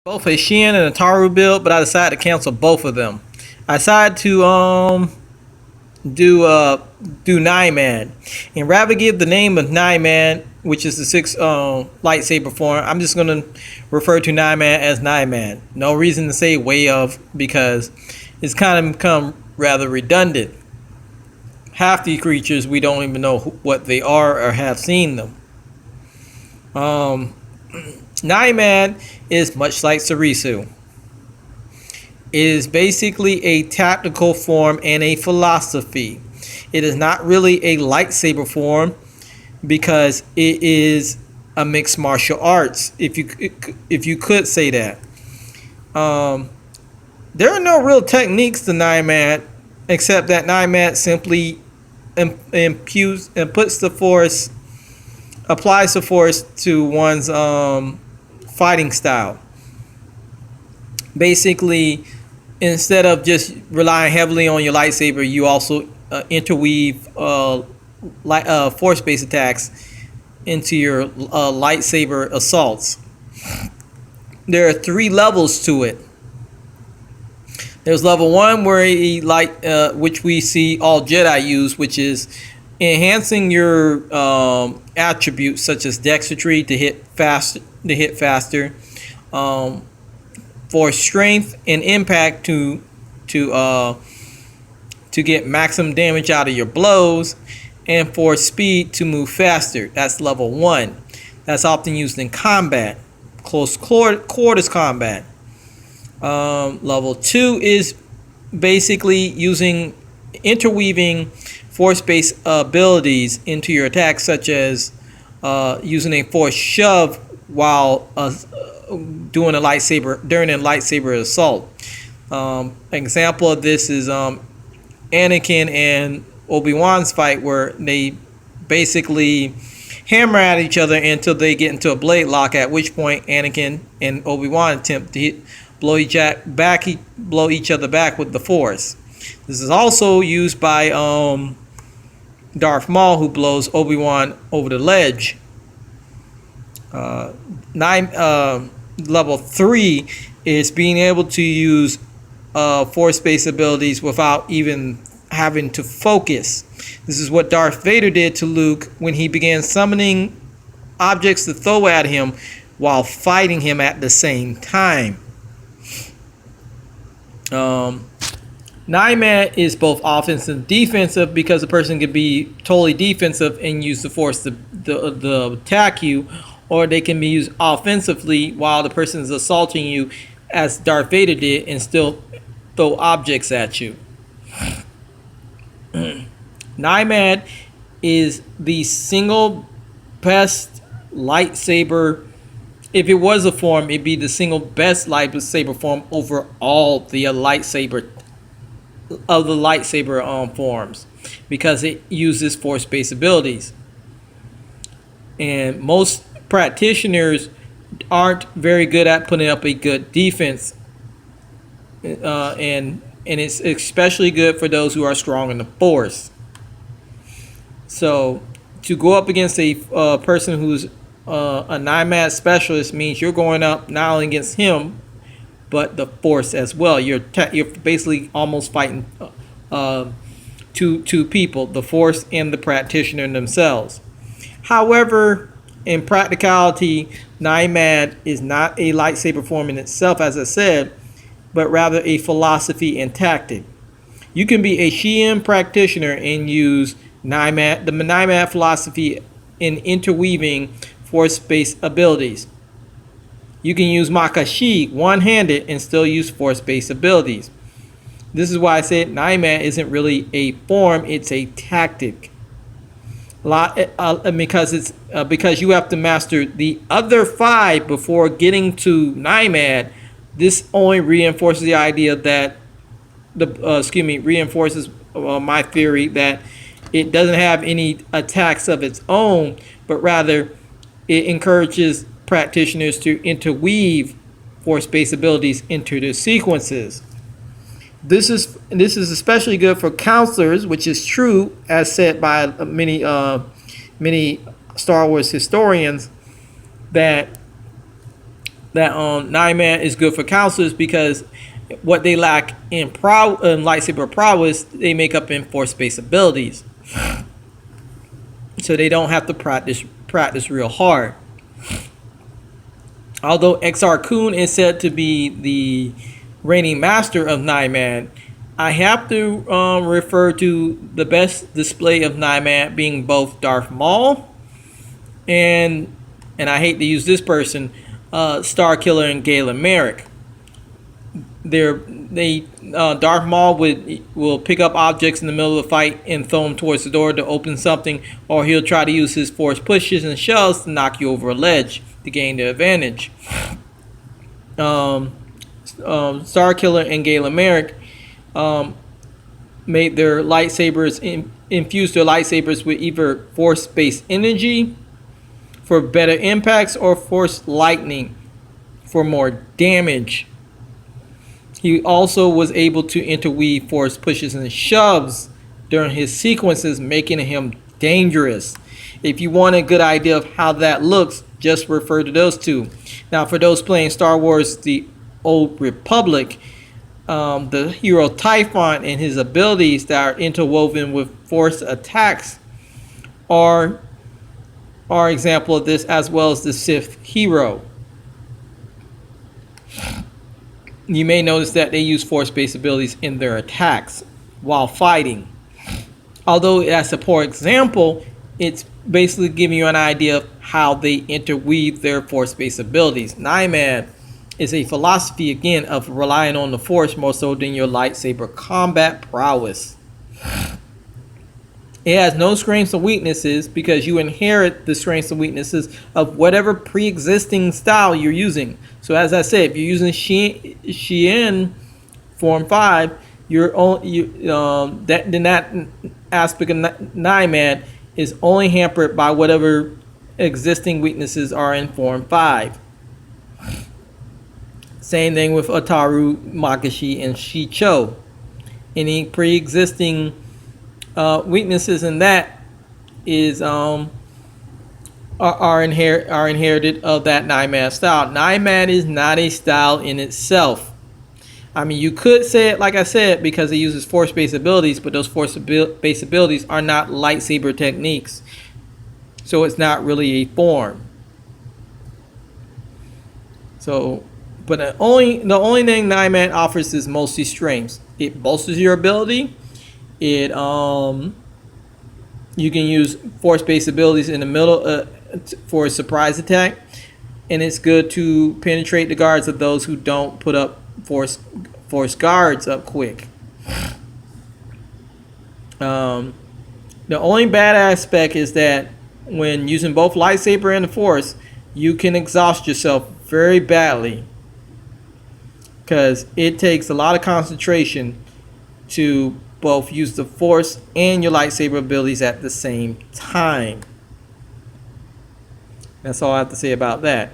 Both a Shin and a Taru build, but I decided to cancel both of them. I decided to do Niman, and rather give the name of Niman, which is the sixth lightsaber form. I'm just gonna refer to Niman as Niman. No reason to say way of, because it's kind of become rather redundant. Half these creatures we don't even know what they are or have seen them. Niman is much like Sarisu. It is basically a tactical form and a philosophy. It is not really a lightsaber form because it is a mixed martial arts. If you could say that, there are no real techniques to Niman except that Niman simply imputes and puts the force, applies the force to one's fighting style. Basically, instead of just relying heavily on your lightsaber, you also interweave force-based attacks into your lightsaber assaults. There are three levels to it. There's level one where which we see all Jedi use, which is enhancing your attributes such as dexterity to hit faster, for strength and impact to get maximum damage out of your blows, and for speed to move faster. That's level one. That's often used in combat, close quarters combat. Level two is basically interweaving force-based abilities into your attacks, such as using a force shove while during a lightsaber assault. An example of this is Anakin and Obi-Wan's fight, where they basically hammer at each other until they get into a blade lock, at which point Anakin and Obi-Wan attempt to blow each other back with the force. This is also used by Darth Maul, who blows Obi-Wan over the ledge. Level 3 is being able to use force-based abilities without even having to focus. This is what Darth Vader did to Luke when he began summoning objects to throw at him while fighting him at the same time. Niman is both offensive and defensive, because a person could be totally defensive and use the force to attack you, or they can be used offensively while the person is assaulting you, as Darth Vader did, and still throw objects at you. Niman is the single best lightsaber. If it was a form, it'd be the single best lightsaber form over all the lightsaber forms, because it uses force-based abilities. And most practitioners aren't very good at putting up a good defense, and it's especially good for those who are strong in the force. So to go up against a person who's a Niman specialist means you're going up not only against him but the force as well. You're basically almost fighting two people, the force and the practitioner themselves. However, in practicality, Niman is not a lightsaber form in itself, as I said, but rather a philosophy and tactic. You can be a Shi'an practitioner and use the Niman philosophy in interweaving force-based abilities. You can use Makashi one-handed and still use force-based abilities. This is why I said Niman isn't really a form; it's a tactic. Because you have to master the other 5 before getting to Niman. This only reinforces the idea that reinforces my theory that it doesn't have any attacks of its own, but rather it encourages practitioners to interweave force-based abilities into their sequences. This is especially good for counselors, which is true, as said by many Star Wars historians, that that Niman is good for counselors because what they lack in lightsaber prowess, they make up in force-based abilities. So they don't have to practice real hard. Although XR Kun is said to be the reigning master of Niman, I have to refer to the best display of Niman being both Darth Maul and I hate to use this person, Star Killer and Galen Merrick. Darth Maul will pick up objects in the middle of the fight and throw them towards the door to open something, or he'll try to use his force pushes and shoves to knock you over a ledge to gain the advantage. Star Killer and Galen Merrick made their lightsabers infuse their lightsabers with either force-based energy for better impacts or force lightning for more damage. He also was able to interweave force pushes and shoves during his sequences, making him dangerous. If you want a good idea of how that looks, just refer to those two. Now, for those playing Star Wars The Old Republic, the hero Typhon and his abilities that are interwoven with force attacks are example of this, as well as the Sith hero. You may notice that they use force-based abilities in their attacks while fighting. Although that's a poor example, it's basically giving you an idea of how they interweave their force-based abilities. Niman is a philosophy, again, of relying on the force more so than your lightsaber combat prowess. It has no strengths or weaknesses because you inherit the strengths and weaknesses of whatever pre-existing style you're using. So as I said, if you're using Xi'an Form 5, that aspect of Niman is only hampered by whatever existing weaknesses are in Form 5. Same thing with Ataru, Makashi, and Shicho. Any pre-existing weaknesses in that is are inherited of that Niman style. Niman is not a style in itself. I mean, you could say it like I said because it uses force-based abilities, but those force-based abilities are not lightsaber techniques, so it's not really a form. So, but the only thing Niman offers is mostly strengths. It bolsters your ability. It you can use force-based abilities in the middle for a surprise attack, and it's good to penetrate the guards of those who don't put up force guards up quick. The only bad aspect is that when using both lightsaber and the force, you can exhaust yourself very badly because it takes a lot of concentration to both use the force and your lightsaber abilities at the same time. That's all I have to say about that.